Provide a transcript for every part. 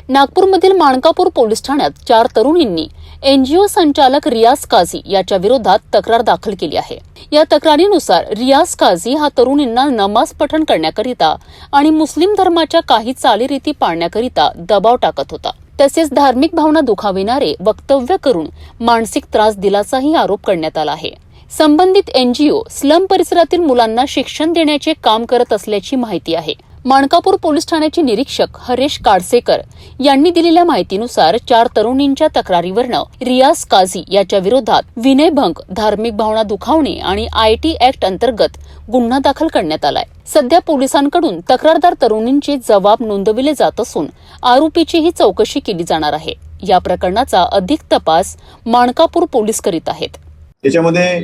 नागपूरमधील माणकापूर पोलीस ठाण्यात 4 तरुणींनी एनजीओ संचालक रियाज काझी याच्या विरोधात तक्रार दाखल केली आहे। या तक्रारीनुसार रियाज काझी हा तरुणींना नमाज पठण करण्याकरिता आणि मुस्लिम धर्माच्या काही चालीरीती पाळण्याकरिता दबाव टाकत होता। तसेच धार्मिक भावना दुखाविणारे वक्तव्य करून मानसिक त्रास दिल्याचाही आरोप करण्यात आला आहे। संबंधित एनजीओ स्लम परिसरातील मुलांना शिक्षण देण्याचे काम करत असल्याची माहिती आहे। माणकापूर पोलीस ठाण्याचे निरीक्षक हरेश काडसेकर यांनी दिलेल्या माहितीनुसार 4 तरुणींच्या तक्रारीवरून रियाज काझी याच्या विरोधात विनयभंग, धार्मिक भावना दुखावणे आणि आयटी ऍक्ट अंतर्गत गुन्हा दाखल करण्यात आलाय। सध्या पोलिसांकडून तक्रारदार तरुणींचे जबाब नोंदविले जात असून आरोपीचीही चौकशी केली जाणार आहे। या प्रकरणाचा अधिक तपास माणकापूर पोलीस करीत आहेत। त्याच्यामध्ये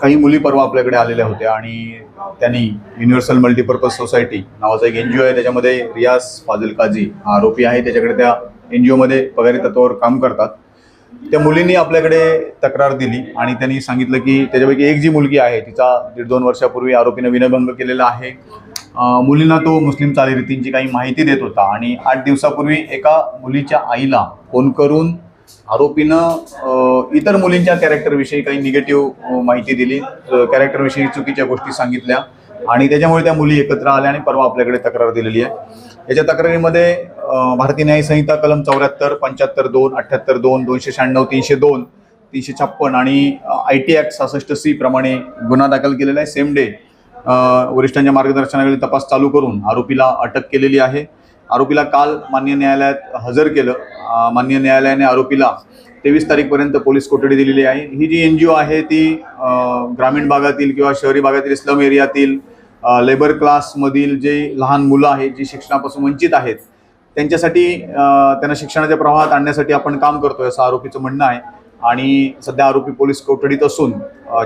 काही मुली परवा आपल्याकडे आलेल्या होत्या आणि त्यांनी युनिव्हर्सल मल्टीपर्पज सोसायटी नावाचा एक एनजीओ आहे, त्याच्यामध्ये रियाज फाजिल काझी हा आरोपी आहे। त्याच्याकडे त्या एनजीओ मध्ये पगारी तत्वावर काम करतात। त्या मुलींनी आपल्याकडे तक्रार दिली आणि त्यांनी सांगितलं की त्याच्यापैकी एक जी मुलगी आहे तिचा 1.5-2 वर्षापूर्वी आरोपीने विनयभंग केलेला आहे। मुलींना तो मुस्लिम चालीरीतींची काही माहिती देत होता आणि 8 दिवसापूर्वी एका मुलीच्या आईला फोन करून आरोपीनं इतर मुलींच्या कॅरेक्टरविषयी काही निगेटिव्ह माहिती दिली, कॅरेक्टरविषयी चुकीच्या गोष्टी सांगितल्या आणि त्याच्यामुळे त्या मुली एकत्र आल्या आणि परवा आपल्याकडे तक्रार दिलेली आहे। याच्या तक्रारीमध्ये भारतीय न्याय संहिता कलम 74, 75(2), 78(2), 296, 302, 356 आणि आयटी ऍक्ट 66C प्रमाणे गुन्हा दाखल केलेला आहे। सेम डे वरिष्ठांच्या मार्गदर्शनाखाली तपास चालू करून आरोपीला अटक केलेली आहे। आरोपीला काल मान्य न्यायालयात हजर केलं। मान्य न्यायालयाने आरोपीला 23 तारीखपर्यंत पोलीस कोठडी दिलेली आहे। ही जी एनजीओ आहे ती ग्रामीण भागातील किंवा शहरी भागातील स्लम एरियातील लेबर क्लासमधील जे लहान मुलं आहेत जी शिक्षणापासून वंचित आहेत त्यांच्यासाठी त्यांना शिक्षणाच्या प्रवाहात आणण्यासाठी आपण काम करतोय असं आरोपीचं म्हणणं आहे। आणि सध्या आरोपी पोलीस कोठडीत असून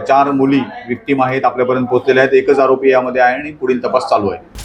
4 मुली विक्टीम आहेत, आपल्यापर्यंत पोहोचलेल्या आहेत। एकच आरोपी यामध्ये आहे आणि पुढील तपास चालू आहे।